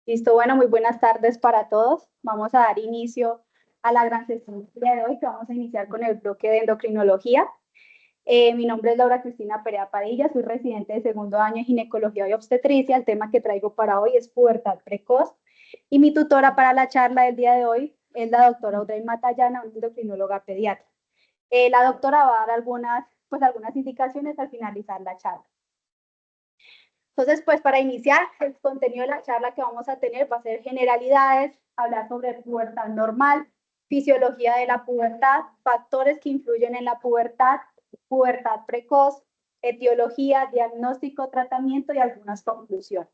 Listo, bueno, muy buenas tardes para todos. Vamos a dar inicio a la gran sesión del día de hoy, que vamos a iniciar con el bloque de endocrinología. Mi nombre es Laura Cristina Perea Padilla, soy residente de segundo año en ginecología y obstetricia. El tema que traigo para hoy es pubertad precoz. Y mi tutora para la charla del día de hoy es la doctora Audrey Matallana, una endocrinóloga pediatra. La doctora va a dar algunas indicaciones al finalizar la charla. Entonces, pues para iniciar, el contenido de la charla que vamos a tener va a ser generalidades, hablar sobre pubertad normal, fisiología de la pubertad, factores que influyen en la pubertad, pubertad precoz, etiología, diagnóstico, tratamiento y algunas conclusiones.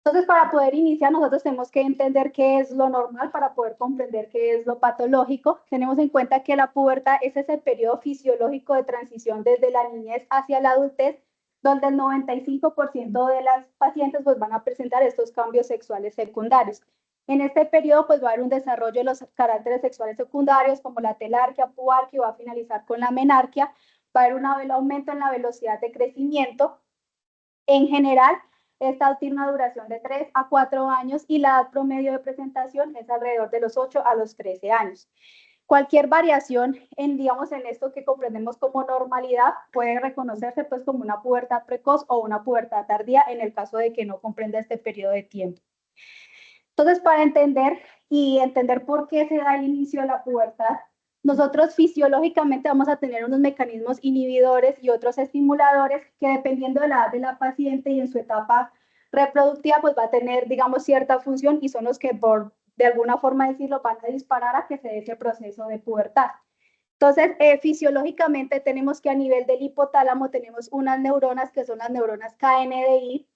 Entonces, para poder iniciar, nosotros tenemos que entender qué es lo normal para poder comprender qué es lo patológico. Tenemos en cuenta que la pubertad es ese periodo fisiológico de transición desde la niñez hacia la adultez, donde el 95% de las pacientes pues, van a presentar estos cambios sexuales secundarios. En este periodo pues, va a haber un desarrollo de los caracteres sexuales secundarios, como la telarquia, pubarquia, y va a finalizar con la menarquia. Va a haber un aumento en la velocidad de crecimiento. En general, esta tiene una duración de 3 a 4 años y la edad promedio de presentación es alrededor de los 8 a los 13 años. Cualquier variación en esto que comprendemos como normalidad puede reconocerse pues como una pubertad precoz o una pubertad tardía en el caso de que no comprenda este periodo de tiempo. Entonces, para entender por qué se da el inicio de la pubertad, nosotros fisiológicamente vamos a tener unos mecanismos inhibidores y otros estimuladores que dependiendo de la edad de la paciente y en su etapa reproductiva, pues va a tener, digamos, cierta función y son los que de alguna forma decirlo, van a disparar a que se dé ese proceso de pubertad. Entonces, fisiológicamente tenemos que a nivel del hipotálamo tenemos unas neuronas que son las neuronas KNDI.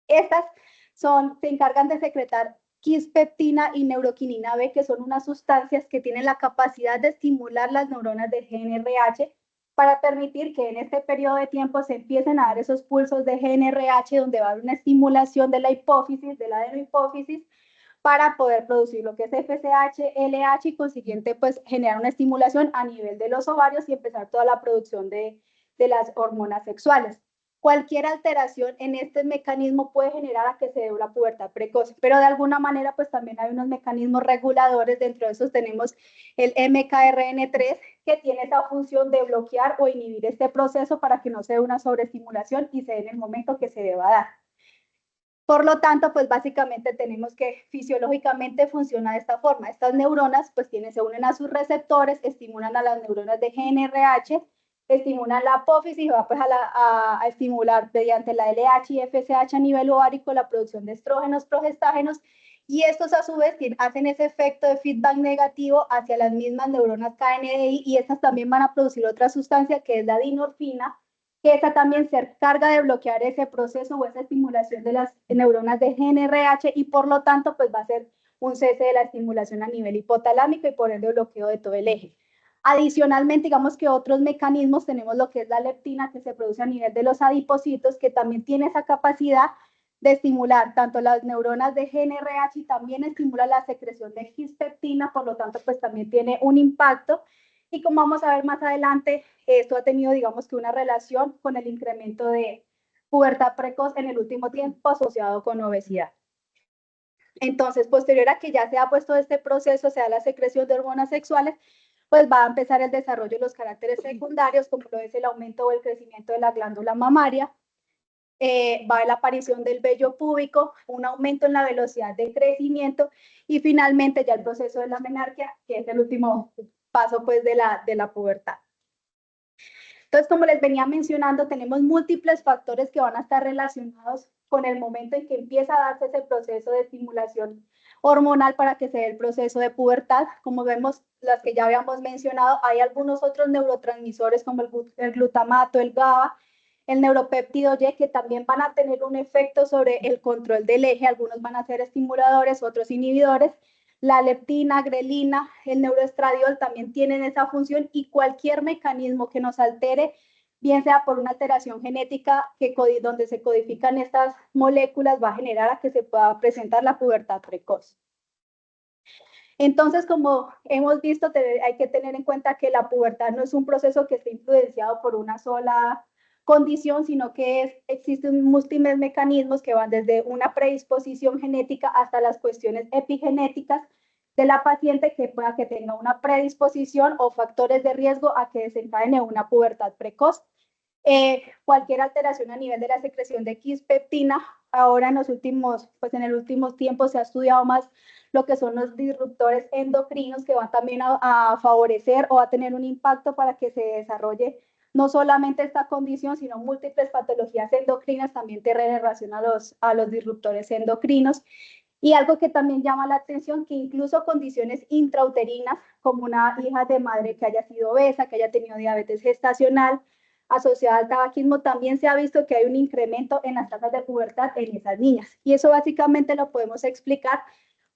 Estas se encargan de secretar quispeptina y neuroquinina B, que son unas sustancias que tienen la capacidad de estimular las neuronas de GNRH para permitir que en este periodo de tiempo se empiecen a dar esos pulsos de GNRH donde va a haber una estimulación de la hipófisis, de la adenohipófisis, para poder producir lo que es FSH, LH y consiguiente pues generar una estimulación a nivel de los ovarios y empezar toda la producción de las hormonas sexuales. Cualquier alteración en este mecanismo puede generar a que se dé una pubertad precoz, pero de alguna manera pues también hay unos mecanismos reguladores, dentro de esos tenemos el MKRN3 que tiene esa función de bloquear o inhibir este proceso para que no se dé una sobreestimulación y se dé en el momento que se deba dar. Por lo tanto, pues básicamente tenemos que fisiológicamente funciona de esta forma. Estas neuronas pues se unen a sus receptores, estimulan a las neuronas de GNRH, estimulan la apófisis y va pues a estimular mediante la LH y FSH a nivel ovárico la producción de estrógenos, progestágenos, y estos a su vez hacen ese efecto de feedback negativo hacia las mismas neuronas KNDI y estas también van a producir otra sustancia que es la dinorfina, que esa también se encarga de bloquear ese proceso o esa estimulación de las neuronas de GNRH y por lo tanto pues va a ser un cese de la estimulación a nivel hipotalámico y por ende bloqueo de todo el eje. Adicionalmente, digamos que otros mecanismos tenemos lo que es la leptina que se produce a nivel de los adipocitos, que también tiene esa capacidad de estimular tanto las neuronas de GNRH y también estimula la secreción de quispeptina, por lo tanto pues también tiene un impacto. Y como vamos a ver más adelante, esto ha tenido, digamos que una relación con el incremento de pubertad precoz en el último tiempo asociado con obesidad. Entonces, posterior a que ya se ha puesto este proceso, sea la secreción de hormonas sexuales, pues va a empezar el desarrollo de los caracteres secundarios, como lo es el aumento o el crecimiento de la glándula mamaria, va a haber la aparición del vello púbico, un aumento en la velocidad de crecimiento y finalmente ya el proceso de la menarquia, que es el último paso pues de la pubertad. Entonces, como les venía mencionando, tenemos múltiples factores que van a estar relacionados con el momento en que empieza a darse ese proceso de estimulación hormonal para que se dé el proceso de pubertad. Como vemos, las que ya habíamos mencionado, hay algunos otros neurotransmisores como el glutamato, el GABA, el neuropéptido Y, que también van a tener un efecto sobre el control del eje. Algunos van a ser estimuladores, otros inhibidores. La leptina, grelina, el neuroestradiol también tienen esa función y cualquier mecanismo que nos altere, bien sea por una alteración genética donde se codifican estas moléculas, va a generar a que se pueda presentar la pubertad precoz. Entonces, como hemos visto, hay que tener en cuenta que la pubertad no es un proceso que esté influenciado por una sola condición, sino que existen múltiples mecanismos que van desde una predisposición genética hasta las cuestiones epigenéticas de la paciente que pueda que tenga una predisposición o factores de riesgo a que desencadene una pubertad precoz. Cualquier alteración a nivel de la secreción de quispeptina, ahora en el último tiempo se ha estudiado más lo que son los disruptores endocrinos que van también a favorecer o a tener un impacto para que se desarrolle no solamente esta condición, sino múltiples patologías endocrinas también tienen relación a los disruptores endocrinos. Y algo que también llama la atención, que incluso condiciones intrauterinas, como una hija de madre que haya sido obesa, que haya tenido diabetes gestacional, asociada al tabaquismo, también se ha visto que hay un incremento en las tasas de pubertad en esas niñas. Y eso básicamente lo podemos explicar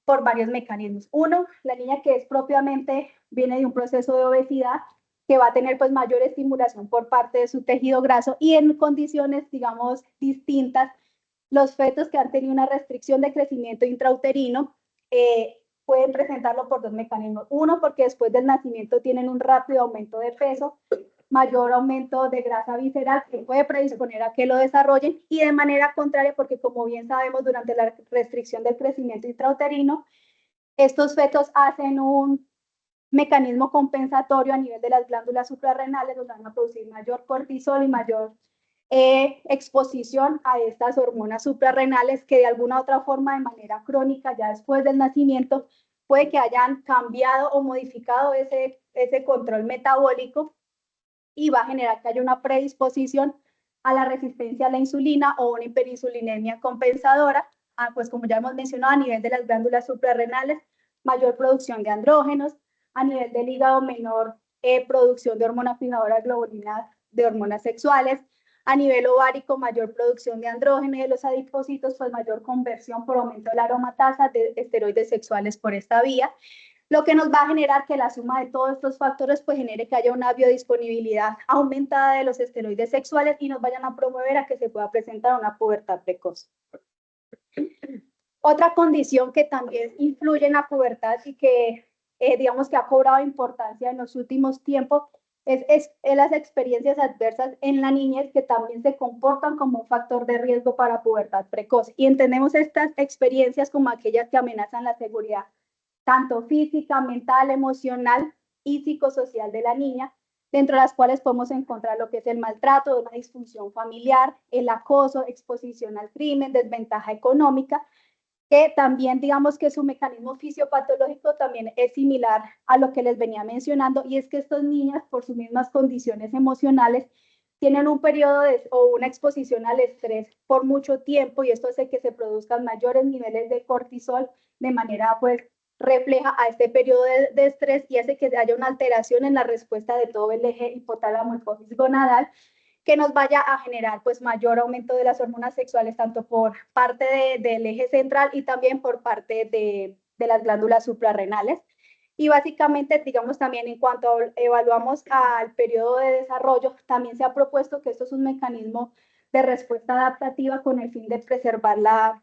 por varios mecanismos. Uno, la niña que es propiamente, viene de un proceso de obesidad, que va a tener pues mayor estimulación por parte de su tejido graso y en condiciones, digamos, distintas, los fetos que han tenido una restricción de crecimiento intrauterino pueden presentarlo por dos mecanismos. Uno, porque después del nacimiento tienen un rápido aumento de peso, mayor aumento de grasa visceral que puede predisponer a que lo desarrollen, y de manera contraria porque, como bien sabemos, durante la restricción del crecimiento intrauterino, estos fetos hacen un mecanismo compensatorio a nivel de las glándulas suprarrenales, donde van a producir mayor cortisol y mayor exposición a estas hormonas suprarrenales que de alguna u otra forma, de manera crónica, ya después del nacimiento, puede que hayan cambiado o modificado ese control metabólico y va a generar que haya una predisposición a la resistencia a la insulina o una hiperinsulinemia compensadora, pues como ya hemos mencionado, a nivel de las glándulas suprarrenales, mayor producción de andrógenos, a nivel del hígado, menor producción de hormona fijadora globulina de hormonas sexuales, a nivel ovárico, mayor producción de andrógeno, y de los adipocitos, pues mayor conversión por aumento de la aromatasa de esteroides sexuales por esta vía, lo que nos va a generar que la suma de todos estos factores pues genere que haya una biodisponibilidad aumentada de los esteroides sexuales y nos vayan a promover a que se pueda presentar una pubertad precoz. Otra condición que también influye en la pubertad y que digamos que ha cobrado importancia en los últimos tiempos es las experiencias adversas en la niñez, que también se comportan como un factor de riesgo para pubertad precoz. Y entendemos estas experiencias como aquellas que amenazan la seguridad tanto física, mental, emocional y psicosocial de la niña, dentro de las cuales podemos encontrar lo que es el maltrato, una disfunción familiar, el acoso, exposición al crimen, desventaja económica, que también digamos que su mecanismo fisiopatológico también es similar a lo que les venía mencionando, y es que estas niñas, por sus mismas condiciones emocionales, tienen un periodo o una exposición al estrés por mucho tiempo, y esto hace que se produzcan mayores niveles de cortisol, de manera pues refleja a este periodo de estrés, y hace que haya una alteración en la respuesta de todo el eje hipotálamo hipófisis gonadal, que nos vaya a generar pues mayor aumento de las hormonas sexuales, tanto por parte del eje central y también por parte de las glándulas suprarrenales. Y básicamente, digamos, también en cuanto evaluamos al periodo de desarrollo, también se ha propuesto que esto es un mecanismo de respuesta adaptativa con el fin de preservar la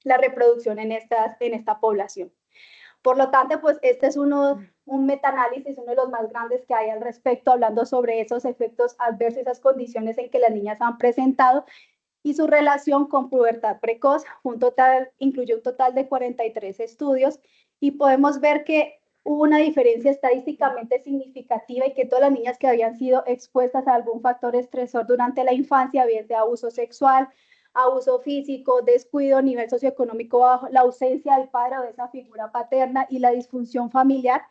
reproducción en esta población. Por lo tanto, pues este es un metaanálisis, uno de los más grandes que hay al respecto, hablando sobre esos efectos adversos, esas condiciones en que las niñas han presentado y su relación con pubertad precoz. Incluye un total de 43 estudios, y podemos ver que hubo una diferencia estadísticamente significativa, y que todas las niñas que habían sido expuestas a algún factor estresor durante la infancia, bien sea abuso sexual, abuso físico, descuido, nivel socioeconómico bajo, la ausencia del padre o de esa figura paterna y la disfunción familiar,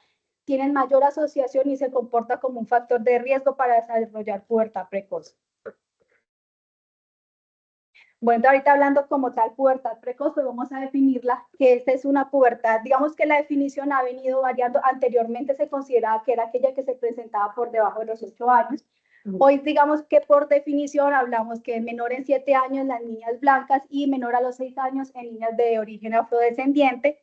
tienen mayor asociación y se comporta como un factor de riesgo para desarrollar pubertad precoz. Bueno, ahorita hablando como tal pubertad precoz, pues vamos a definirla, que esta es una pubertad, digamos que la definición ha venido variando. Anteriormente se consideraba que era aquella que se presentaba por debajo de los 8 años. Hoy digamos que por definición hablamos que es menor en 7 años en las niñas blancas y menor a los 6 años en niñas de origen afrodescendiente.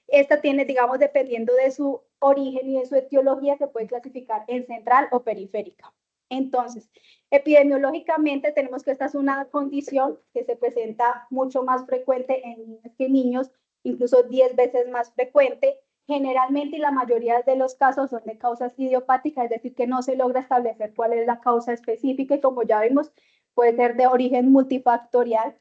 Esta tiene, digamos, dependiendo de su origen y de su etiología, se puede clasificar en central o periférica. Entonces, epidemiológicamente tenemos que esta es una condición que se presenta mucho más frecuente en niñas que en niños, incluso 10 veces más frecuente, generalmente y la mayoría de los casos son de causas idiopáticas, es decir, que no se logra establecer cuál es la causa específica y como ya vimos, puede ser de origen multifactorial.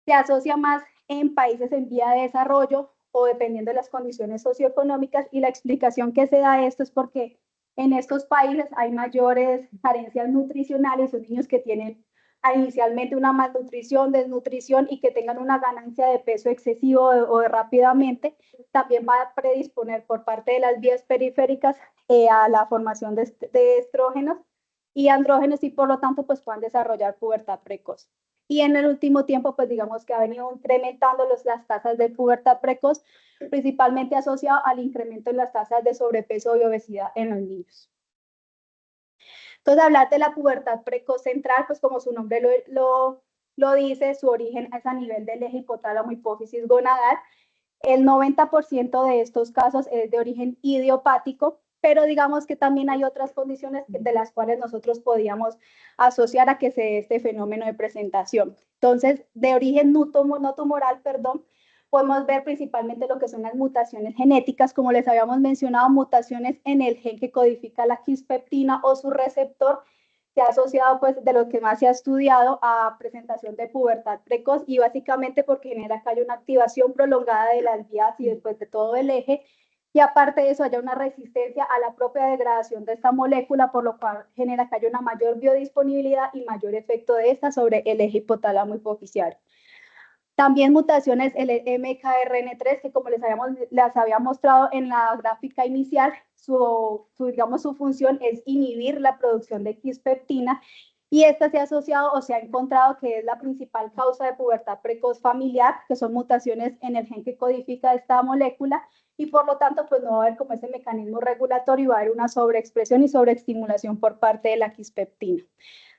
Se asocia más en países en vía de desarrollo o dependiendo de las condiciones socioeconómicas y la explicación que se da a esto es porque en estos países hay mayores carencias nutricionales, son niños que tienen inicialmente una malnutrición, desnutrición y que tengan una ganancia de peso excesivo o rápidamente, también va a predisponer por parte de las vías periféricas a la formación de estrógenos y andrógenos y por lo tanto pues puedan desarrollar pubertad precoz. Y en el último tiempo, pues digamos que ha venido incrementando las tasas de pubertad precoz, principalmente asociado al incremento en las tasas de sobrepeso y obesidad en los niños. Entonces, hablar de la pubertad precoz central, pues como su nombre lo dice, su origen es a nivel del eje hipotálamo hipófisis gonadal. El 90% de estos casos es de origen idiopático, pero digamos que también hay otras condiciones de las cuales nosotros podíamos asociar a que se dé este fenómeno de presentación. Entonces, de origen no tumoral, perdón, podemos ver principalmente lo que son las mutaciones genéticas, como les habíamos mencionado, mutaciones en el gen que codifica la quispeptina o su receptor, se ha asociado, pues, de lo que más se ha estudiado a presentación de pubertad precoz y básicamente porque genera que haya una activación prolongada de las vías y después de todo el eje y aparte de eso haya una resistencia a la propia degradación de esta molécula, por lo cual genera que haya una mayor biodisponibilidad y mayor efecto de esta sobre el eje hipotálamo hipofisiario. También mutaciones MKRN3, que como les había mostrado en la gráfica inicial, digamos, su función es inhibir la producción de quispeptina y esta se ha asociado o se ha encontrado que es la principal causa de pubertad precoz familiar, que son mutaciones en el gen que codifica esta molécula y por lo tanto pues no va a haber como ese mecanismo regulatorio y va a haber una sobreexpresión y sobreestimulación por parte de la quispeptina.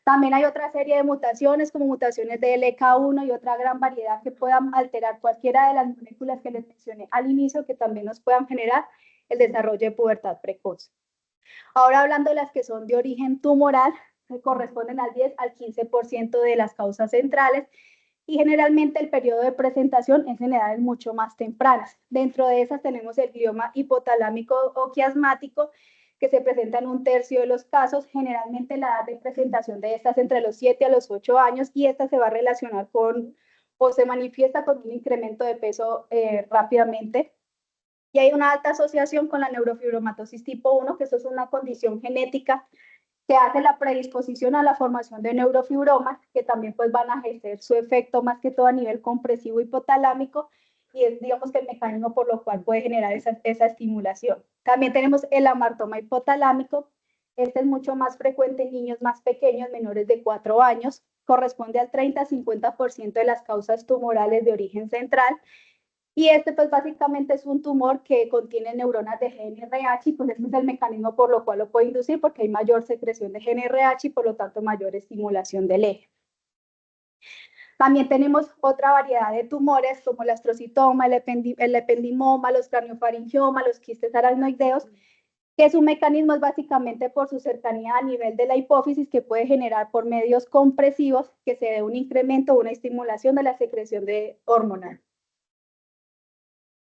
También hay otra serie de mutaciones, como mutaciones de LK1 y otra gran variedad que puedan alterar cualquiera de las moléculas que les mencioné al inicio, que también nos puedan generar el desarrollo de pubertad precoz. Ahora hablando de las que son de origen tumoral, que corresponden al 10 al 15% de las causas centrales, y generalmente el periodo de presentación es en edades mucho más tempranas. Dentro de esas tenemos el glioma hipotalámico o quiasmático, que se presenta en 1/3 de los casos. Generalmente la edad de presentación de estas entre los 7 a los 8 años y esta se va a relacionar con o se manifiesta con un incremento de peso rápidamente. Y hay una alta asociación con la neurofibromatosis tipo 1, que eso es una condición genética que hace la predisposición a la formación de neurofibromas, que también pues van a ejercer su efecto más que todo a nivel compresivo hipotalámico, y es, digamos, que el mecanismo por lo cual puede generar esa estimulación. También tenemos el amartoma hipotalámico, este es mucho más frecuente en niños más pequeños, menores de 4 años, corresponde al 30-50% de las causas tumorales de origen central, y este pues básicamente es un tumor que contiene neuronas de GNRH y pues este es el mecanismo por lo cual lo puede inducir porque hay mayor secreción de GNRH y por lo tanto mayor estimulación del eje. También tenemos otra variedad de tumores como el astrocitoma, el ependimoma, los craniofaringiomas, los quistes aracnoideos, que su mecanismo es básicamente por su cercanía a nivel de la hipófisis que puede generar por medios compresivos que se dé un incremento o una estimulación de la secreción de hormonal.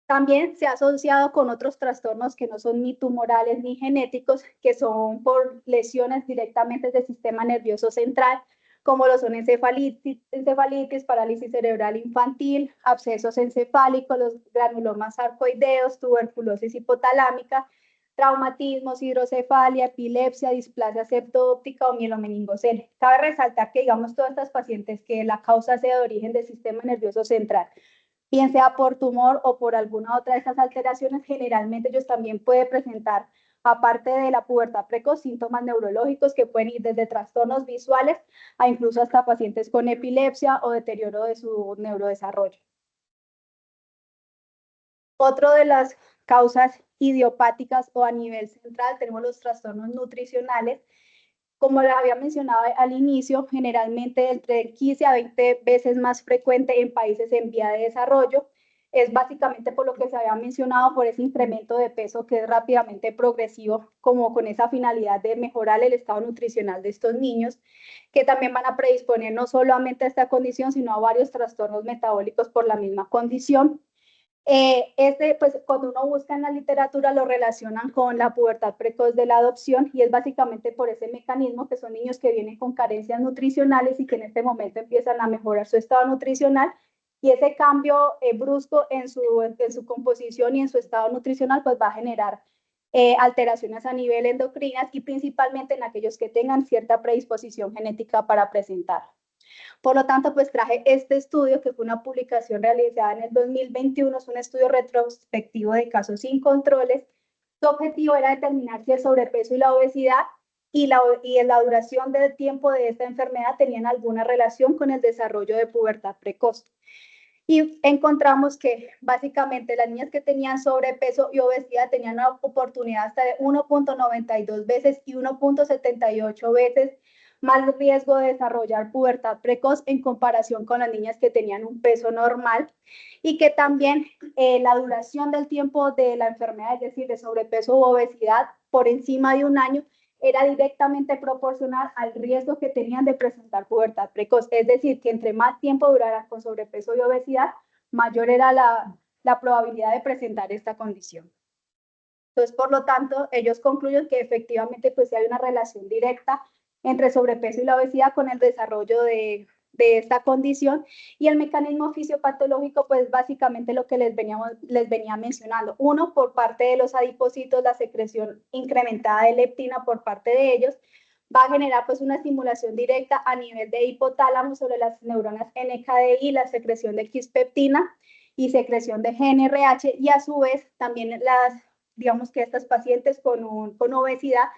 También se ha asociado con otros trastornos que no son ni tumorales ni genéticos, que son por lesiones directamente del sistema nervioso central, como lo son encefalitis, parálisis cerebral infantil, abscesos encefálicos, los granulomas sarcoideos, tuberculosis hipotalámica, traumatismos, hidrocefalia, epilepsia, displasia septo-óptica o mielomeningocele. Cabe resaltar que, digamos, todas estas pacientes que la causa sea de origen del sistema nervioso central, bien sea por tumor o por alguna otra de esas alteraciones, generalmente ellos también pueden presentar, aparte de la pubertad precoz, síntomas neurológicos que pueden ir desde trastornos visuales a incluso hasta pacientes con epilepsia o deterioro de su neurodesarrollo. Otro de las causas idiopáticas o a nivel central tenemos los trastornos nutricionales. Como les había mencionado al inicio, generalmente entre 15 a 20 veces más frecuente en países en vía de desarrollo. Es básicamente por lo que se había mencionado, por ese incremento de peso que es rápidamente progresivo, como con esa finalidad de mejorar el estado nutricional de estos niños, que también van a predisponer no solamente a esta condición, sino a varios trastornos metabólicos por la misma condición. Pues cuando uno busca en la literatura lo relacionan con la pubertad precoz de la adopción y es básicamente por ese mecanismo que son niños que vienen con carencias nutricionales y que en este momento empiezan a mejorar su estado nutricional y ese cambio brusco en su composición y en su estado nutricional pues va a generar alteraciones a nivel endocrinas y principalmente en aquellos que tengan cierta predisposición genética para presentar. Por lo tanto, pues traje este estudio, que fue una publicación realizada en el 2021, es un estudio retrospectivo de casos sin controles. Su objetivo era determinar si el sobrepeso y la obesidad y la duración del tiempo de esta enfermedad tenían alguna relación con el desarrollo de pubertad precoz. Y encontramos que básicamente las niñas que tenían sobrepeso y obesidad tenían una oportunidad hasta de 1.92 veces y 1.78 veces más riesgo de desarrollar pubertad precoz en comparación con las niñas que tenían un peso normal y que también la duración del tiempo de la enfermedad, es decir, de sobrepeso u obesidad por encima de un año, era directamente proporcional al riesgo que tenían de presentar pubertad precoz. Es decir, que entre más tiempo duraran con sobrepeso y obesidad, mayor era la probabilidad de presentar esta condición. Entonces, por lo tanto, ellos concluyen que efectivamente pues sí hay una relación directa entre sobrepeso y la obesidad con el desarrollo de esta condición y el mecanismo fisiopatológico pues básicamente lo que les venía mencionando. Uno, por parte de los adipocitos, la secreción incrementada de leptina por parte de ellos va a generar pues una estimulación directa a nivel de hipotálamo sobre las neuronas NKDI, la secreción de quispeptina y secreción de GnRH y a su vez también digamos que estas pacientes con obesidad,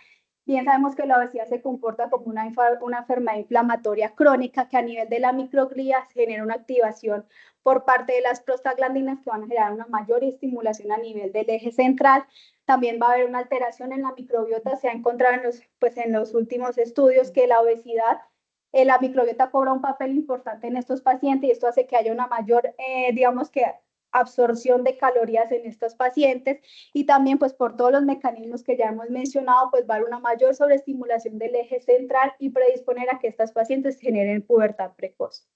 bien sabemos que la obesidad se comporta como una enfermedad inflamatoria crónica que a nivel de la microglia genera una activación por parte de las prostaglandinas que van a generar una mayor estimulación a nivel del eje central. También va a haber una alteración en la microbiota. Se ha encontrado en los últimos estudios que la obesidad, la microbiota cobra un papel importante en estos pacientes y esto hace que haya una mayor, digamos que absorción de calorías en estos pacientes y también pues por todos los mecanismos que ya hemos mencionado pues va a haber una mayor sobreestimulación del eje central y predisponer a que estas pacientes generen pubertad precoz.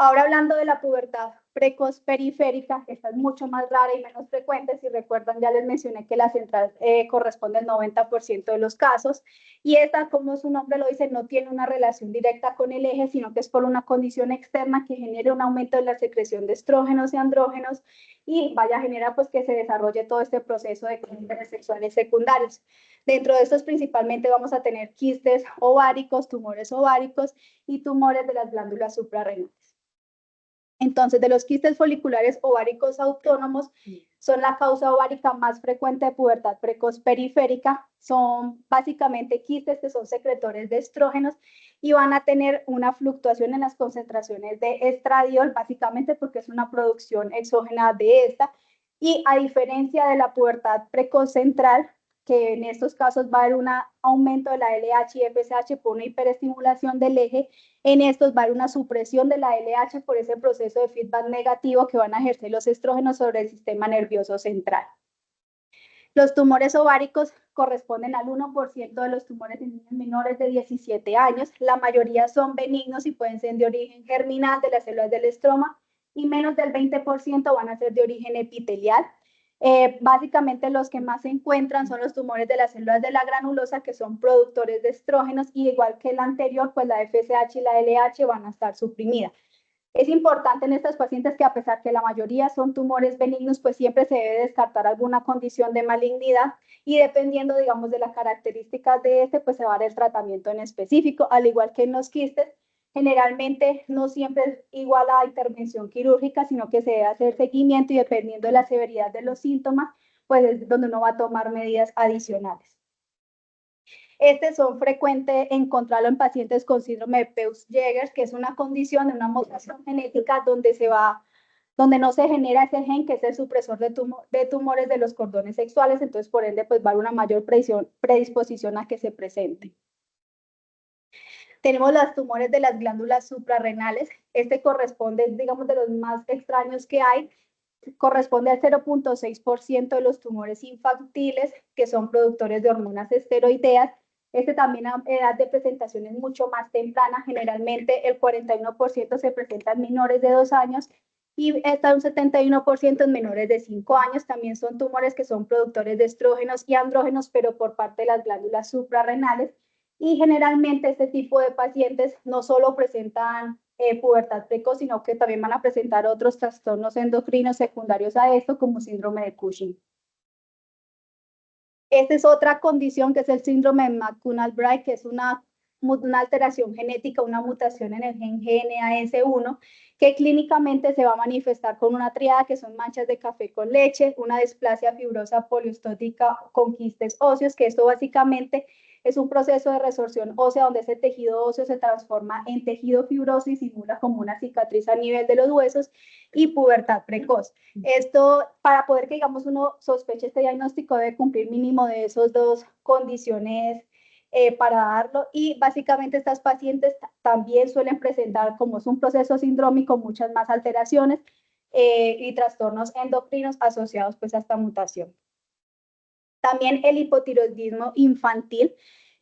Ahora hablando de la pubertad precoz periférica, esta es mucho más rara y menos frecuente. Si recuerdan, ya les mencioné que la central corresponde al 90% de los casos. Y esta, como su nombre lo dice, no tiene una relación directa con el eje, sino que es por una condición externa que genere un aumento de la secreción de estrógenos y andrógenos y vaya a generar pues que se desarrolle todo este proceso de cánceres sexuales secundarios. Dentro de estos principalmente vamos a tener quistes ováricos, tumores ováricos y tumores de las glándulas suprarrenales. Entonces, de los quistes foliculares ováricos autónomos, son la causa ovárica más frecuente de pubertad precoz periférica. Son básicamente quistes que son secretores de estrógenos y van a tener una fluctuación en las concentraciones de estradiol, básicamente porque es una producción exógena de esta. Y a diferencia de la pubertad precoz central, que en estos casos va a haber un aumento de la LH y FSH por una hiperestimulación del eje, en estos va a haber una supresión de la LH por ese proceso de feedback negativo que van a ejercer los estrógenos sobre el sistema nervioso central. Los tumores ováricos corresponden al 1% de los tumores en niños menores de 17 años. La mayoría son benignos y pueden ser de origen germinal de las células del estroma y menos del 20% van a ser de origen epitelial. Básicamente los que más se encuentran son los tumores de las células de la granulosa que son productores de estrógenos y igual que el anterior, pues la FSH y la LH van a estar suprimidas. Es importante en estas pacientes que a pesar que la mayoría son tumores benignos, pues siempre se debe descartar alguna condición de malignidad y dependiendo, digamos, de las características de este, pues se va a dar el tratamiento en específico, al igual que en los quistes. Generalmente no siempre es igual a intervención quirúrgica, sino que se debe hacer seguimiento y dependiendo de la severidad de los síntomas, pues es donde uno va a tomar medidas adicionales. Son frecuentes encontrarlo en pacientes con síndrome de Peutz-Jeghers, que es una condición de una mutación genética donde no se genera ese gen que es el supresor de tumores de los cordones sexuales, entonces por ende pues va a haber una mayor predisposición a que se presente. Tenemos los tumores de las glándulas suprarrenales. Corresponde, digamos, de los más extraños que hay. Corresponde al 0.6% de los tumores infantiles que son productores de hormonas esteroideas. También a edad de presentación es mucho más temprana. Generalmente el 41% se presenta en menores de 2 años y está un 71% en menores de 5 años. También son tumores que son productores de estrógenos y andrógenos, pero por parte de las glándulas suprarrenales. Y generalmente este tipo de pacientes no solo presentan pubertad precoz, sino que también van a presentar otros trastornos endocrinos secundarios a esto, como síndrome de Cushing. Esta es otra condición que es el síndrome de McCune-Albright, que es una alteración genética, una mutación en el gen GNAS1, que clínicamente se va a manifestar con una triada que son manchas de café con leche, una displasia fibrosa poliostótica con quistes óseos, que esto básicamente es un proceso de resorción ósea donde ese tejido óseo se transforma en tejido fibroso y simula como una cicatriz a nivel de los huesos, y pubertad precoz. Esto, para poder que, digamos, uno sospeche este diagnóstico, debe cumplir mínimo de esas dos condiciones para darlo, y básicamente estas pacientes también suelen presentar, como es un proceso sindrómico, muchas más alteraciones y trastornos endocrinos asociados pues a esta mutación. También el hipotiroidismo infantil.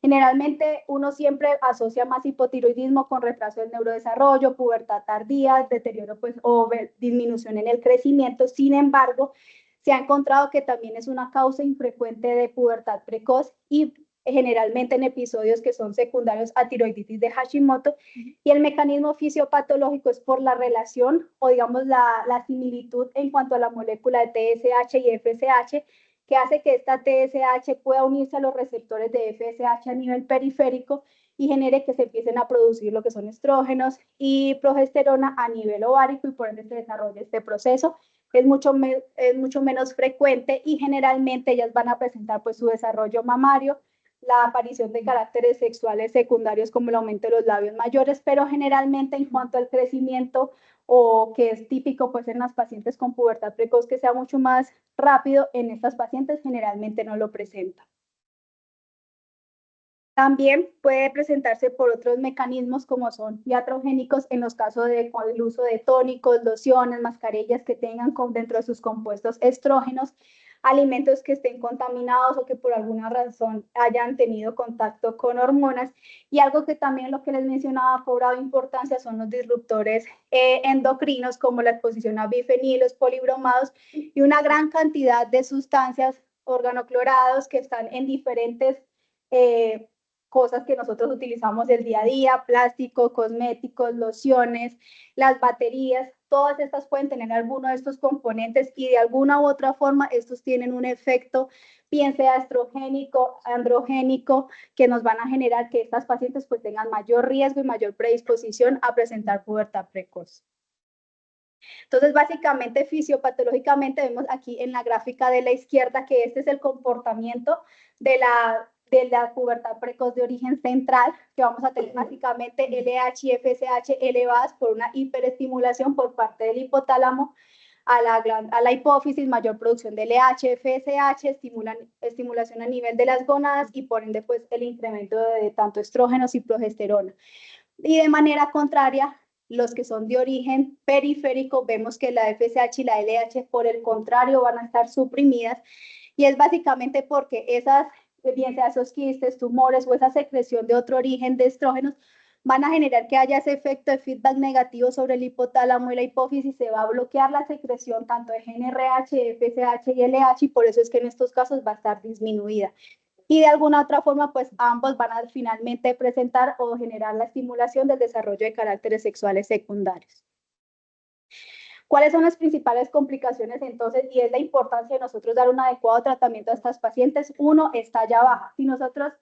Generalmente uno siempre asocia más hipotiroidismo con retraso del neurodesarrollo, pubertad tardía, deterioro pues, o disminución en el crecimiento. Sin embargo, se ha encontrado que también es una causa infrecuente de pubertad precoz y generalmente en episodios que son secundarios a tiroiditis de Hashimoto, y el mecanismo fisiopatológico es por la relación o digamos la similitud en cuanto a la molécula de TSH y FSH, que hace que esta TSH pueda unirse a los receptores de FSH a nivel periférico y genere que se empiecen a producir lo que son estrógenos y progesterona a nivel ovárico, y por ende se desarrolla este proceso. Es mucho menos frecuente y generalmente ellas van a presentar pues su desarrollo mamario, la aparición de caracteres sexuales secundarios como el aumento de los labios mayores, pero generalmente en cuanto al crecimiento, o que es típico pues en las pacientes con pubertad precoz que sea mucho más rápido, en estas pacientes generalmente no lo presenta. También puede presentarse por otros mecanismos como son iatrogénicos en los casos del uso de tónicos, lociones, mascarillas que tengan dentro de sus compuestos estrógenos, alimentos que estén contaminados o que por alguna razón hayan tenido contacto con hormonas. Y algo que también, lo que les mencionaba, ha cobrado importancia son los disruptores endocrinos, como la exposición a bifenilos, polibromados y una gran cantidad de sustancias organoclorados que están en diferentes cosas que nosotros utilizamos el día a día: plástico, cosméticos, lociones, las baterías. Todas estas pueden tener alguno de estos componentes y de alguna u otra forma estos tienen un efecto, bien sea estrogénico, androgénico, que nos van a generar que estas pacientes pues tengan mayor riesgo y mayor predisposición a presentar pubertad precoz. Entonces, básicamente, fisiopatológicamente, vemos aquí en la gráfica de la izquierda que este es el comportamiento de la pubertad precoz de origen central, que vamos a tener básicamente LH y FSH elevadas por una hiperestimulación por parte del hipotálamo a la hipófisis, mayor producción de LH, FSH, estimulación a nivel de las gónadas y por ende pues el incremento de tanto estrógenos y progesterona. Y de manera contraria, los que son de origen periférico, vemos que la FSH y la LH, por el contrario, van a estar suprimidas, y es básicamente porque esas, bien sea esos quistes, tumores o esa secreción de otro origen de estrógenos, van a generar que haya ese efecto de feedback negativo sobre el hipotálamo y la hipófisis. Se va a bloquear la secreción tanto de GnRH, FSH y LH, y por eso es que en estos casos va a estar disminuida. Y de alguna otra forma, pues ambos van a finalmente presentar o generar la estimulación del desarrollo de caracteres sexuales secundarios. ¿Cuáles son las principales complicaciones entonces? Y es la importancia de nosotros dar un adecuado tratamiento a estas pacientes. Uno, es talla baja. Si nosotros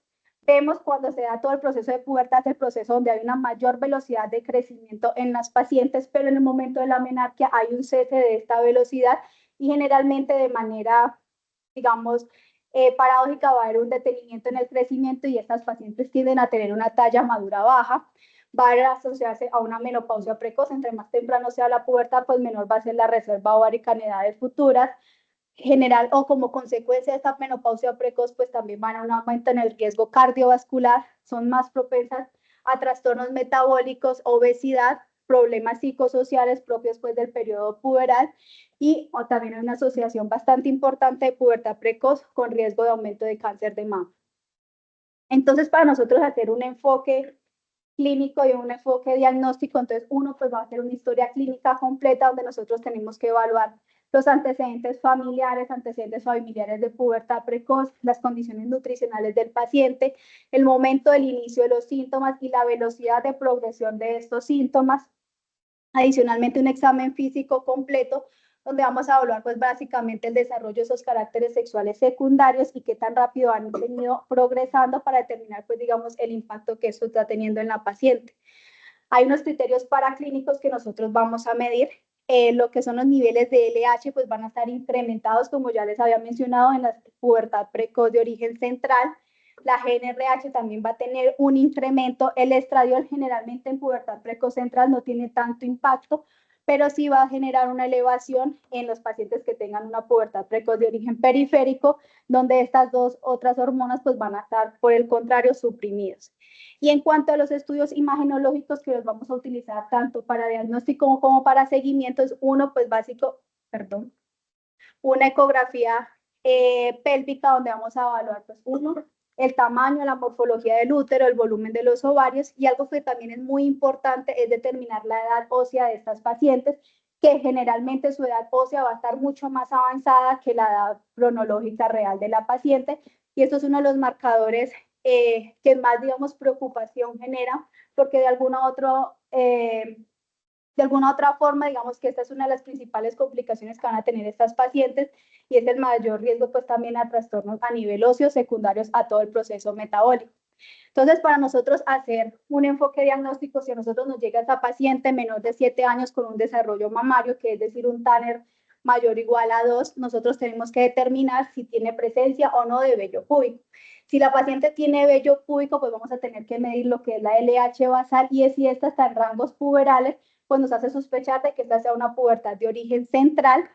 vemos cuando se da todo el proceso de pubertad, el proceso donde hay una mayor velocidad de crecimiento en las pacientes, pero en el momento de la menarquia hay un cese de esta velocidad y generalmente de manera, digamos, paradójica, va a haber un detenimiento en el crecimiento y estas pacientes tienden a tener una talla madura baja. Va a asociarse a una menopausia precoz. Entre más temprano sea la pubertad, pues menor va a ser la reserva ovárica en edades futuras. General, o como consecuencia de esta menopausia precoz, pues también van a un aumento en el riesgo cardiovascular, son más propensas a trastornos metabólicos, obesidad, problemas psicosociales propios pues del periodo puberal, y también hay una asociación bastante importante de pubertad precoz con riesgo de aumento de cáncer de mama. Entonces, para nosotros hacer un enfoque clínico y un enfoque diagnóstico. Entonces, uno pues va a hacer una historia clínica completa donde nosotros tenemos que evaluar los antecedentes familiares de pubertad precoz, las condiciones nutricionales del paciente, el momento del inicio de los síntomas y la velocidad de progresión de estos síntomas. Adicionalmente, un examen físico completo donde vamos a evaluar pues básicamente el desarrollo de esos caracteres sexuales secundarios y qué tan rápido han venido progresando para determinar pues digamos el impacto que esto está teniendo en la paciente. Hay unos criterios paraclínicos que nosotros vamos a medir. Lo que son los niveles de LH pues van a estar incrementados, como ya les había mencionado, en la pubertad precoz de origen central. La GNRH también va a tener un incremento. El estradiol generalmente en pubertad precoz central no tiene tanto impacto, pero sí va a generar una elevación en los pacientes que tengan una pubertad precoz de origen periférico, donde estas dos otras hormonas pues van a estar, por el contrario, suprimidas. Y en cuanto a los estudios imagenológicos que los vamos a utilizar tanto para diagnóstico como para seguimiento, es uno pues básico, perdón, una ecografía pélvica donde vamos a evaluar pues uno, el tamaño, la morfología del útero, el volumen de los ovarios y algo que también es muy importante es determinar la edad ósea de estas pacientes, que generalmente su edad ósea va a estar mucho más avanzada que la edad cronológica real de la paciente y esto es uno de los marcadores que más, digamos, preocupación genera porque de alguna otra forma, digamos que esta es una de las principales complicaciones que van a tener estas pacientes y es el mayor riesgo pues también a trastornos a nivel óseo secundarios a todo el proceso metabólico. Entonces, para nosotros hacer un enfoque diagnóstico, si a nosotros nos llega esta paciente menor de 7 años con un desarrollo mamario, que es decir, un Tanner mayor o igual a 2, nosotros tenemos que determinar si tiene presencia o no de vello púbico. Si la paciente tiene vello púbico, pues vamos a tener que medir lo que es la LH basal y si esta está en rangos puberales, pues nos hace sospechar de que esta sea una pubertad de origen central.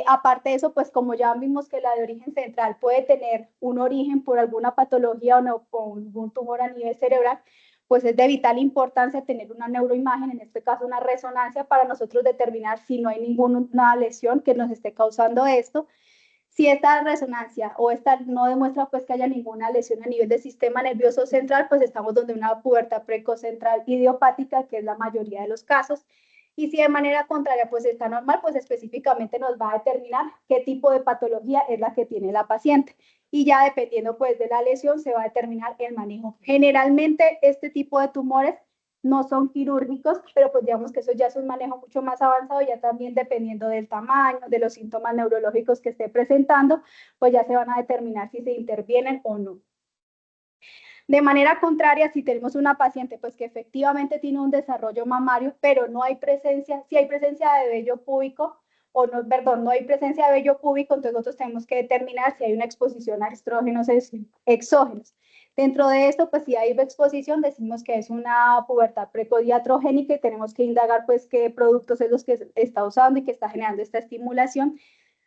Aparte de eso, pues como ya vimos que la de origen central puede tener un origen por alguna patología o, no, o algún tumor a nivel cerebral, pues es de vital importancia tener una neuroimagen, en este caso una resonancia, para nosotros determinar si no hay ninguna lesión que nos esté causando esto. Si esta resonancia o esta no demuestra pues que haya ninguna lesión a nivel del sistema nervioso central, pues estamos donde una pubertad precocentral idiopática, que es la mayoría de los casos. Y si de manera contraria pues está normal, pues específicamente nos va a determinar qué tipo de patología es la que tiene la paciente. Y ya dependiendo pues de la lesión se va a determinar el manejo. Generalmente este tipo de tumores no son quirúrgicos, pero pues digamos que eso ya es un manejo mucho más avanzado, ya también dependiendo del tamaño, de los síntomas neurológicos que esté presentando, pues ya se van a determinar si se intervienen o no. De manera contraria, si tenemos una paciente pues que efectivamente tiene un desarrollo mamario, pero no hay presencia, si hay presencia de vello púbico, o no, perdón, no hay presencia de vello púbico, entonces nosotros tenemos que determinar si hay una exposición a estrógenos exógenos. Dentro de esto, pues si hay exposición, decimos que es una pubertad precodiatrogénica y tenemos que indagar pues qué productos es los que está usando y que está generando esta estimulación.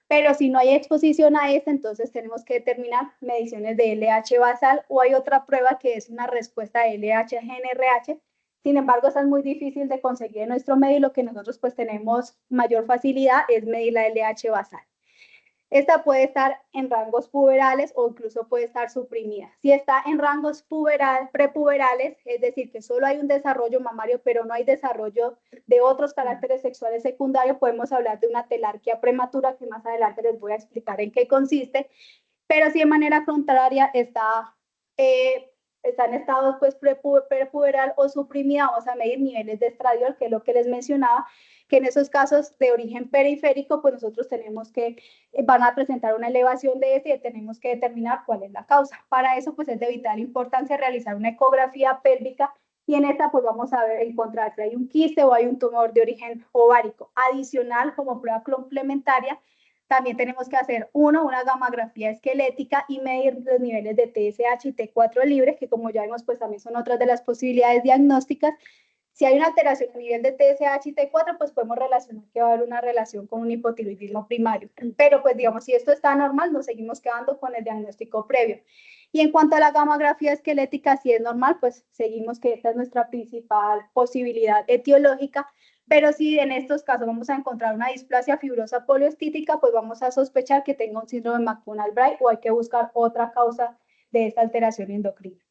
Pero si no hay exposición a esta, entonces tenemos que determinar mediciones de LH basal o hay otra prueba que es una respuesta de LH-GNRH. Sin embargo, esta es muy difícil de conseguir en nuestro medio y lo que nosotros pues tenemos mayor facilidad es medir la LH basal. Esta puede estar en rangos puberales o incluso puede estar suprimida. Si está en rangos prepuberales, es decir, que solo hay un desarrollo mamario, pero no hay desarrollo de otros caracteres sexuales secundarios, podemos hablar de una telarquía prematura, que más adelante les voy a explicar en qué consiste. Pero si de manera contraria está en estados pues prepuberal o suprimida, vamos a medir niveles de estradiol, que es lo que les mencionaba, que en esos casos de origen periférico, pues nosotros tenemos que, van a presentar una elevación de este y tenemos que determinar cuál es la causa. Para eso, pues es de vital importancia realizar una ecografía pélvica y en esta pues vamos a ver, encontrar si hay un quiste o hay un tumor de origen ovárico. Adicional, como prueba complementaria, también tenemos que hacer, una gamografía esquelética y medir los niveles de TSH y T4 libre, que como ya vimos, pues también son otras de las posibilidades diagnósticas. Si hay una alteración a nivel de TSH y T4, pues podemos relacionar que va a haber una relación con un hipotiroidismo primario. Pero pues digamos, si esto está normal, nos seguimos quedando con el diagnóstico previo. Y en cuanto a la gamografía esquelética, si es normal, pues seguimos que esta es nuestra principal posibilidad etiológica. Pero si en estos casos vamos a encontrar una displasia fibrosa poliostítica, pues vamos a sospechar que tenga un síndrome McDonald-Bright o hay que buscar otra causa de esta alteración endocrina.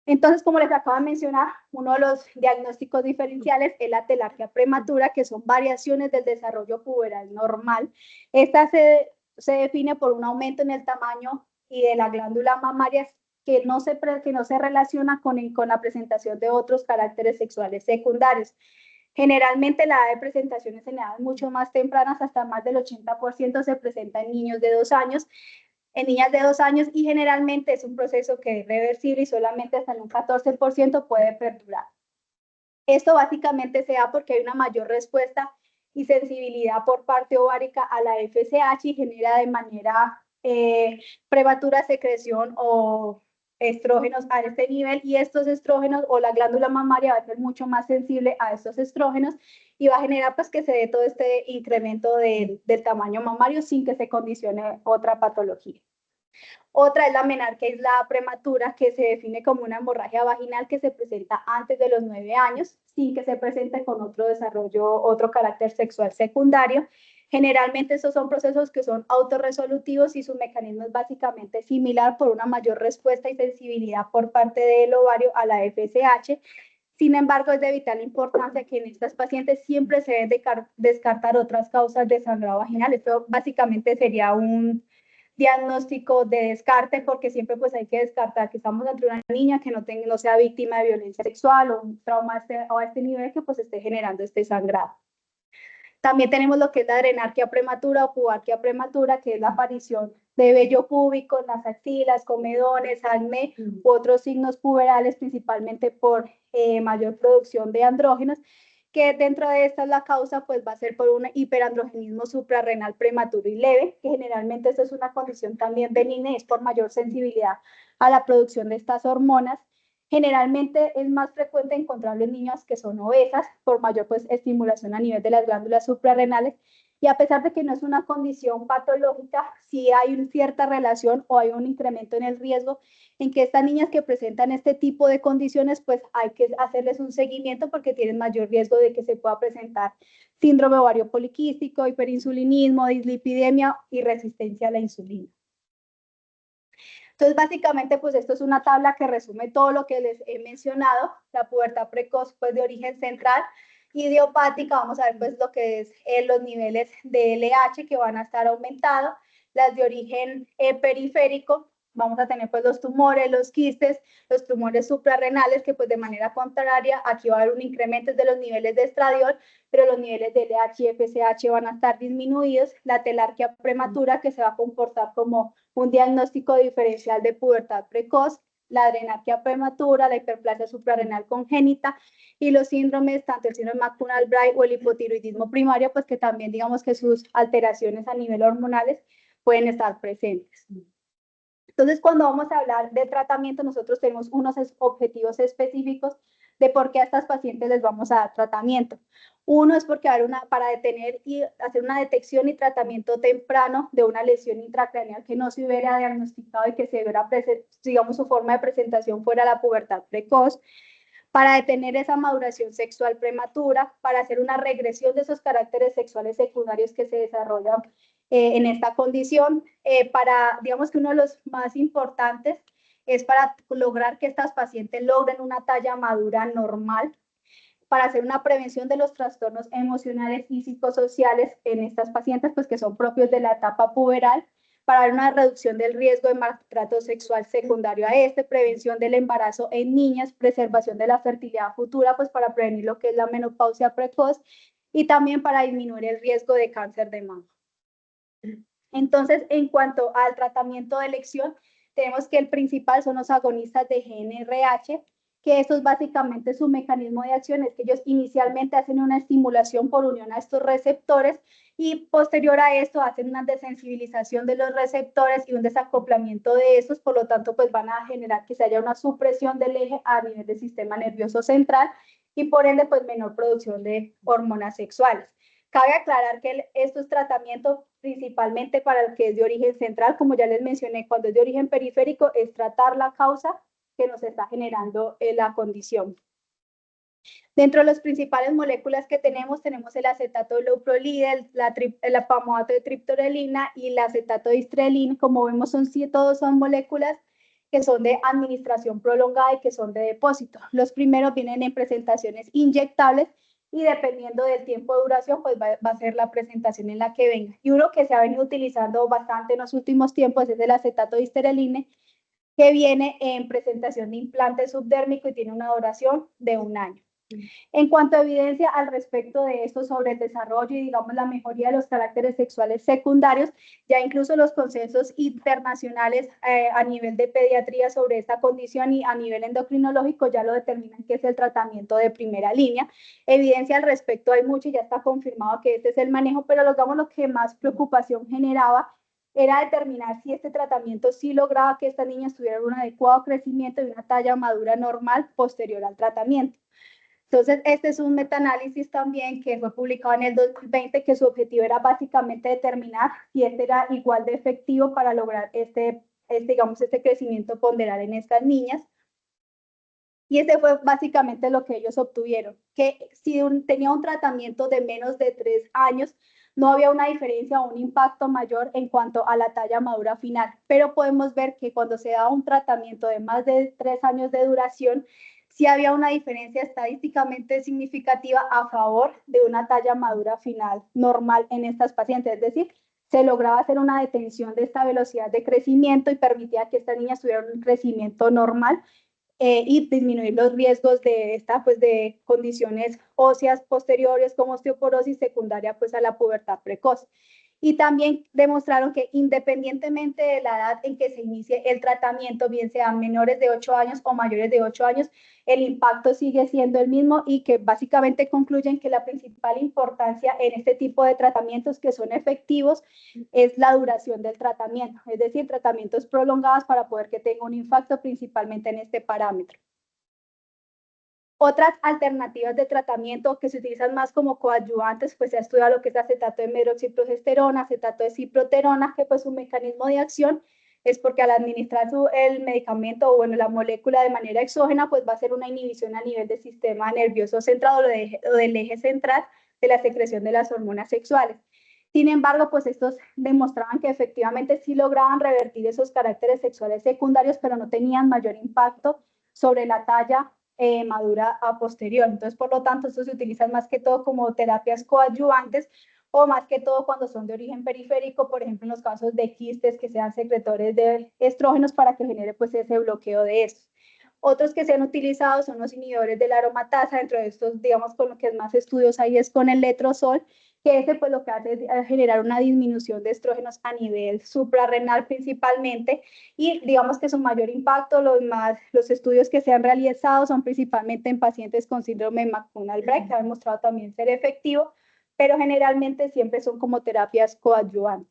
Entonces, como les acabo de mencionar, uno de los diagnósticos diferenciales es la telarquía prematura, que son variaciones del desarrollo puberal normal. Esta se define por un aumento en el tamaño y de la glándula mamaria que no se relaciona con la presentación de otros caracteres sexuales secundarios. Generalmente la edad de presentaciones en edades mucho más tempranas, hasta más del 80% se presenta en niños de 2 años, en niñas de 2 años, y generalmente es un proceso que es reversible y solamente hasta en un 14% puede perdurar. Esto básicamente se da porque hay una mayor respuesta y sensibilidad por parte ovárica a la FSH y genera de manera prematura secreción o estrógenos a este nivel, y estos estrógenos o la glándula mamaria va a ser mucho más sensible a estos estrógenos y va a generar pues que se dé todo este incremento del tamaño mamario sin que se condicione otra patología. Otra es la menarquia aislada prematura, que se define como una hemorragia vaginal que se presenta antes de los 9 años, sin que se presente con otro desarrollo, otro carácter sexual secundario. Generalmente estos son procesos que son autorresolutivos y su mecanismo es básicamente similar por una mayor respuesta y sensibilidad por parte del ovario a la FSH. Sin embargo, es de vital importancia que en estas pacientes siempre se deben descartar otras causas de sangrado vaginal. Esto básicamente sería un diagnóstico de descarte, porque siempre pues hay que descartar que estamos ante una niña que no sea víctima de violencia sexual o un trauma a este nivel que pues esté generando este sangrado. También tenemos lo que es la adrenarquia prematura o pubarquia prematura, que es la aparición de vello púbico en las axilas, comedones, acné u otros signos puberales, principalmente por mayor producción de andrógenos, que dentro de esta la causa pues va a ser por un hiperandrogenismo suprarrenal prematuro y leve, que generalmente esto es una condición también benigna y es por mayor sensibilidad a la producción de estas hormonas. Generalmente es más frecuente encontrarlo en niñas que son obesas por mayor pues, estimulación a nivel de las glándulas suprarrenales, y a pesar de que no es una condición patológica, sí hay una cierta relación o hay un incremento en el riesgo en que estas niñas que presentan este tipo de condiciones, pues hay que hacerles un seguimiento porque tienen mayor riesgo de que se pueda presentar síndrome ovario poliquístico, hiperinsulinismo, dislipidemia y resistencia a la insulina. Entonces, básicamente, pues esto es una tabla que resume todo lo que les he mencionado. La pubertad precoz, pues de origen central, idiopática, vamos a ver pues lo que es los niveles de LH que van a estar aumentados. Las de origen periférico, vamos a tener pues los tumores, los quistes, los tumores suprarrenales, que pues de manera contraria aquí va a haber un incremento de los niveles de estradiol, pero los niveles de LH y FSH van a estar disminuidos. La telarquia prematura, que se va a comportar como un diagnóstico diferencial de pubertad precoz, la adrenarquia prematura, la hiperplasia suprarrenal congénita y los síndromes, tanto el síndrome McDonald-Bright o el hipotiroidismo primario, pues que también digamos que sus alteraciones a nivel hormonales pueden estar presentes. Entonces, cuando vamos a hablar de tratamiento, nosotros tenemos unos objetivos específicos de por qué a estas pacientes les vamos a dar tratamiento. Uno es porque para detener y hacer una detección y tratamiento temprano de una lesión intracraneal que no se hubiera diagnosticado y que se hubiera, digamos, su forma de presentación fuera la pubertad precoz, para detener esa maduración sexual prematura, para hacer una regresión de esos caracteres sexuales secundarios que se desarrollan en esta condición, digamos que uno de los más importantes es para lograr que estas pacientes logren una talla madura normal, para hacer una prevención de los trastornos emocionales y psicosociales en estas pacientes, pues que son propios de la etapa puberal, para dar una reducción del riesgo de maltrato sexual secundario a prevención del embarazo en niñas, preservación de la fertilidad futura, pues para prevenir lo que es la menopausia precoz y también para disminuir el riesgo de cáncer de mama. Entonces, en cuanto al tratamiento de elección, tenemos que el principal son los agonistas de GnRH, que esto es básicamente su mecanismo de acción, es que ellos inicialmente hacen una estimulación por unión a estos receptores y posterior a esto hacen una desensibilización de los receptores y un desacoplamiento de estos, por lo tanto pues van a generar que se haya una supresión del eje a nivel del sistema nervioso central y por ende pues menor producción de hormonas sexuales. Cabe aclarar que estos tratamientos principalmente para el que es de origen central, como ya les mencioné, cuando es de origen periférico es tratar la causa que nos está generando la condición. Dentro de las principales moléculas que tenemos el acetato de leuprolide, la pamoato de triptorelina y el acetato de histrelina. Como vemos, todos son moléculas que son de administración prolongada y que son de depósito. Los primeros vienen en presentaciones inyectables y dependiendo del tiempo de duración, pues va a ser la presentación en la que venga. Y uno que se ha venido utilizando bastante en los últimos tiempos es el acetato de histereline, que viene en presentación de implante subdérmico y tiene una duración de 1 año. En cuanto a evidencia al respecto de esto sobre el desarrollo y, digamos, la mejoría de los caracteres sexuales secundarios, ya incluso los consensos internacionales a nivel de pediatría sobre esta condición y a nivel endocrinológico ya lo determinan que es el tratamiento de primera línea. Evidencia al respecto hay mucho y ya está confirmado que este es el manejo, pero digamos lo que más preocupación generaba era determinar si este tratamiento sí lograba que estas niñas tuvieran un adecuado crecimiento y una talla madura normal posterior al tratamiento. Entonces, este es un metaanálisis también que fue publicado en el 2020, que su objetivo era básicamente determinar si este era igual de efectivo para lograr digamos, este crecimiento ponderal en estas niñas. Y ese fue básicamente lo que ellos obtuvieron, que si tenía un tratamiento de menos de 3 años, no había una diferencia o un impacto mayor en cuanto a la talla madura final, pero podemos ver que cuando se da un tratamiento de más de 3 años de duración, sí había una diferencia estadísticamente significativa a favor de una talla madura final normal en estas pacientes, es decir, se lograba hacer una detención de esta velocidad de crecimiento y permitía que estas niñas tuvieran un crecimiento normal y disminuir los riesgos de de condiciones óseas posteriores como osteoporosis secundaria pues a la pubertad precoz. Y también demostraron que independientemente de la edad en que se inicie el tratamiento, bien sean menores de 8 años o mayores de 8 años, el impacto sigue siendo el mismo y que básicamente concluyen que la principal importancia en este tipo de tratamientos que son efectivos es la duración del tratamiento, es decir, tratamientos prolongados para poder que tenga un impacto principalmente en este parámetro. Otras alternativas de tratamiento que se utilizan más como coadyuvantes, pues se ha estudiado lo que es acetato de medroxiprogesterona, acetato de ciproterona, que pues su mecanismo de acción es porque al administrar el medicamento o bueno, la molécula de manera exógena, pues va a ser una inhibición a nivel del sistema nervioso central o del eje central de la secreción de las hormonas sexuales. Sin embargo, pues estos demostraban que efectivamente sí lograban revertir esos caracteres sexuales secundarios, pero no tenían mayor impacto sobre la talla madura a posterior. Entonces, por lo tanto, estos se utilizan más que todo como terapias coadyuvantes o más que todo cuando son de origen periférico, por ejemplo, en los casos de quistes que sean secretores de estrógenos para que genere pues ese bloqueo de estos. Otros que se han utilizado son los inhibidores de la aromatasa, dentro de estos, digamos, con lo que más estudios hay es con el letrozol, que ese pues lo que hace es generar una disminución de estrógenos a nivel suprarrenal principalmente, y digamos que su mayor impacto, los estudios que se han realizado son principalmente en pacientes con síndrome de McDonald-Breck, que ha demostrado también ser efectivo, pero generalmente siempre son como terapias coadyuvantes.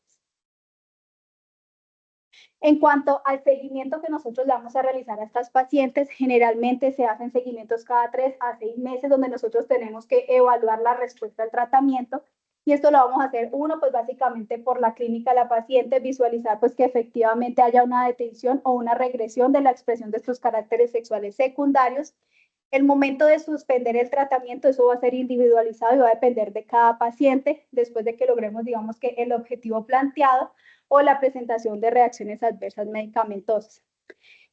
En cuanto al seguimiento que nosotros le vamos a realizar a estas pacientes, generalmente se hacen seguimientos cada 3 a 6 meses donde nosotros tenemos que evaluar la respuesta al tratamiento, y esto lo vamos a hacer uno pues básicamente por la clínica de la paciente, visualizar pues que efectivamente haya una detención o una regresión de la expresión de estos caracteres sexuales secundarios. El momento de suspender el tratamiento, eso va a ser individualizado y va a depender de cada paciente después de que logremos, digamos, que el objetivo planteado o la presentación de reacciones adversas medicamentosas.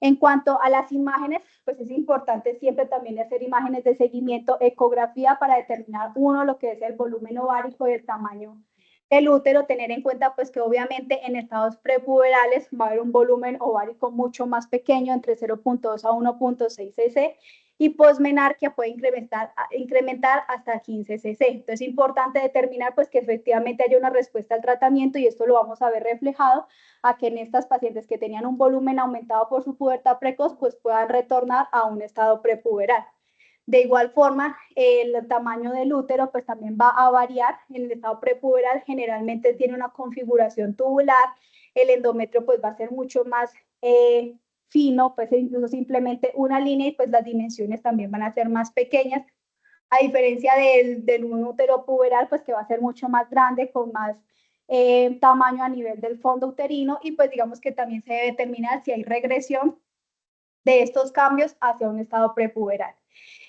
En cuanto a las imágenes, pues es importante siempre también hacer imágenes de seguimiento, ecografía para determinar uno lo que es el volumen ovárico y el tamaño del útero, tener en cuenta pues que obviamente en estados prepuberales va a haber un volumen ovárico mucho más pequeño, entre 0.2 a 1.6 cc, y posmenarquia puede incrementar hasta 15 cc. Entonces es importante determinar pues que efectivamente haya una respuesta al tratamiento, y esto lo vamos a ver reflejado a que en estas pacientes que tenían un volumen aumentado por su pubertad precoz pues puedan retornar a un estado prepuberal. De igual forma, el tamaño del útero pues también va a variar. En el estado prepuberal generalmente tiene una configuración tubular, el endometrio pues va a ser mucho más fino, pues incluso simplemente una línea, y pues las dimensiones también van a ser más pequeñas, a diferencia del un útero puberal pues que va a ser mucho más grande, con más tamaño a nivel del fondo uterino, y pues digamos que también se debe determinar si hay regresión de estos cambios hacia un estado prepuberal.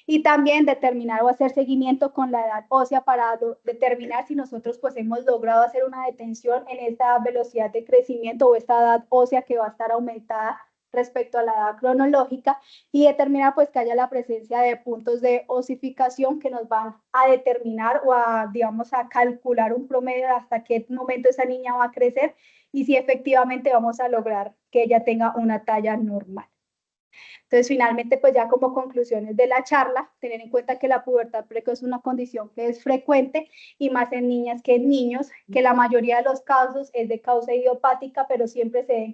Y también determinar o hacer seguimiento con la edad ósea para determinar si nosotros pues hemos logrado hacer una detención en esta velocidad de crecimiento o esta edad ósea que va a estar aumentada respecto a la edad cronológica y determinar pues que haya la presencia de puntos de osificación que nos van a determinar o a, digamos, a calcular un promedio de hasta qué momento esa niña va a crecer y si efectivamente vamos a lograr que ella tenga una talla normal. Entonces, finalmente, pues ya como conclusiones de la charla, tener en cuenta que la pubertad precoz es una condición que es frecuente y más en niñas que en niños, que la mayoría de los casos es de causa idiopática, pero siempre se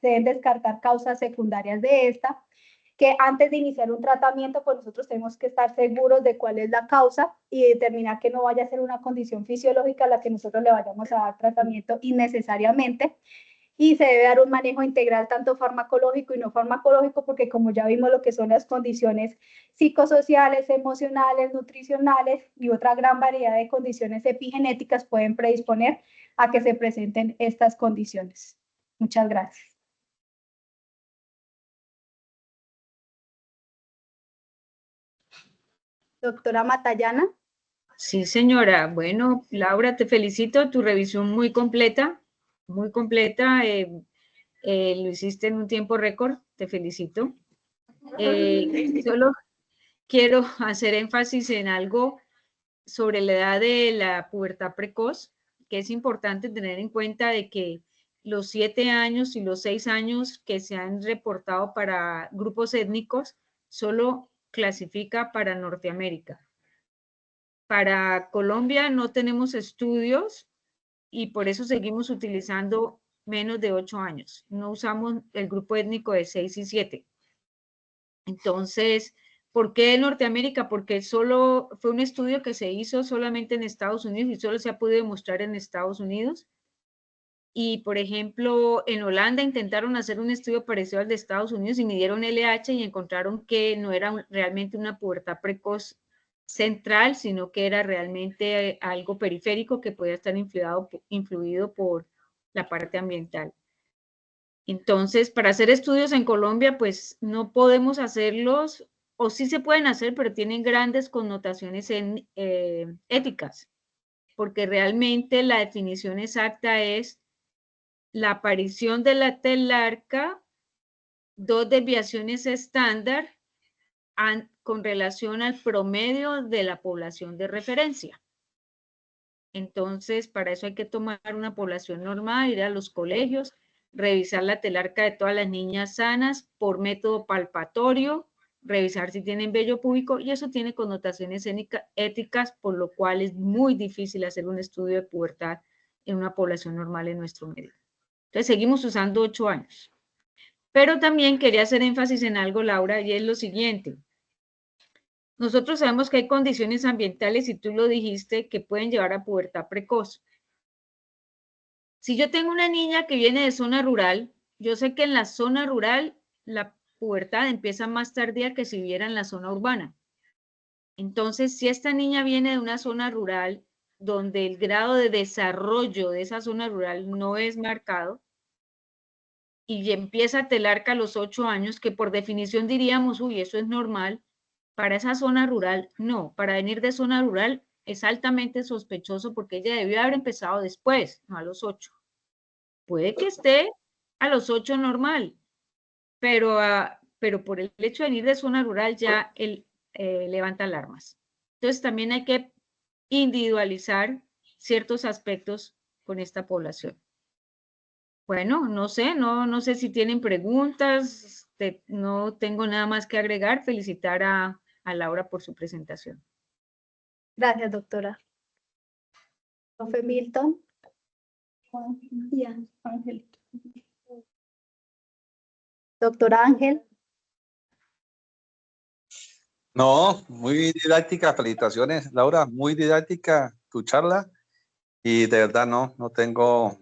deben descartar causas secundarias de esta, que antes de iniciar un tratamiento, pues nosotros tenemos que estar seguros de cuál es la causa y determinar que no vaya a ser una condición fisiológica a la que nosotros le vayamos a dar tratamiento innecesariamente. Y se debe dar un manejo integral tanto farmacológico y no farmacológico, porque como ya vimos lo que son las condiciones psicosociales, emocionales, nutricionales y otra gran variedad de condiciones epigenéticas pueden predisponer a que se presenten estas condiciones. Muchas gracias. Doctora Matallana. Sí, señora. Bueno, Laura, te felicito. Tu revisión muy completa, muy completa. Lo hiciste en un tiempo récord. Te felicito. Solo quiero hacer énfasis en algo sobre la edad de la pubertad precoz, que es importante tener en cuenta de que los 7 años y los 6 años que se han reportado para grupos étnicos solo clasifica para Norteamérica. Para Colombia no tenemos estudios y por eso seguimos utilizando menos de 8 años. No usamos el grupo étnico de 6 y 7. Entonces, ¿por qué Norteamérica? Porque solo fue un estudio que se hizo solamente en Estados Unidos y solo se ha podido demostrar en Estados Unidos. Y, por ejemplo, en Holanda intentaron hacer un estudio parecido al de Estados Unidos y midieron LH y encontraron que no era realmente una pubertad precoz central, sino que era realmente algo periférico que podía estar influido por la parte ambiental. Entonces, para hacer estudios en Colombia, pues no podemos hacerlos, o sí se pueden hacer, pero tienen grandes connotaciones éticas, porque realmente la definición exacta es la aparición de la telarca, 2 desviaciones estándar con relación al promedio de la población de referencia. Entonces, para eso hay que tomar una población normal, ir a los colegios, revisar la telarca de todas las niñas sanas por método palpatorio, revisar si tienen vello púbico, y eso tiene connotaciones éticas, por lo cual es muy difícil hacer un estudio de pubertad en una población normal en nuestro medio. Entonces, seguimos usando 8 años. Pero también quería hacer énfasis en algo, Laura, y es lo siguiente. Nosotros sabemos que hay condiciones ambientales, y tú lo dijiste, que pueden llevar a pubertad precoz. Si yo tengo una niña que viene de zona rural, yo sé que en la zona rural la pubertad empieza más tardía que si viviera en la zona urbana. Entonces, si esta niña viene de una zona rural donde el grado de desarrollo de esa zona rural no es marcado, y empieza a telarca a los 8 años, que por definición diríamos, uy, eso es normal, para esa zona rural, no. Para venir de zona rural es altamente sospechoso porque ella debió haber empezado después, no a los 8. Puede que esté a los 8 normal, pero por el hecho de venir de zona rural ya él levanta alarmas. Entonces también hay que individualizar ciertos aspectos con esta población. Bueno, no sé si tienen preguntas, no tengo nada más que agregar, felicitar a Laura por su presentación. Gracias, doctora. Profe Milton. Ángel. Doctora Ángel. No, muy didáctica, felicitaciones, Laura, muy didáctica tu charla y de verdad no tengo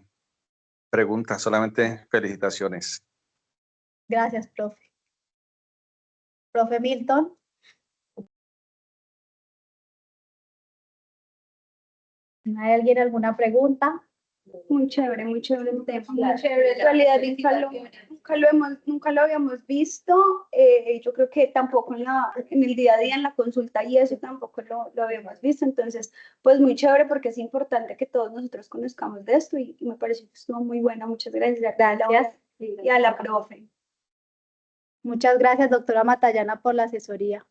preguntas, solamente felicitaciones. Gracias, profe. Profe Milton. ¿Hay alguien alguna pregunta? Muy chévere el tema, muy chévere. En realidad nunca lo habíamos visto. Yo creo que tampoco en el día a día, en la consulta y eso tampoco lo habíamos visto. Entonces, pues muy chévere porque es importante que todos nosotros conozcamos de esto y me pareció que estuvo muy buena. Muchas gracias. Gracias. Y a la profe. Muchas gracias, doctora Matallana, por la asesoría.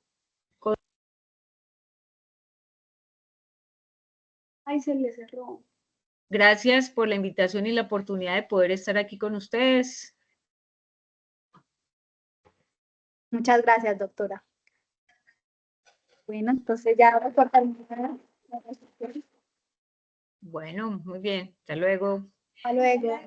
Ay, se le cerró. Gracias por la invitación y la oportunidad de poder estar aquí con ustedes. Muchas gracias, doctora. Bueno, entonces ya reportamos. Bueno, muy bien. Hasta luego. Hasta luego.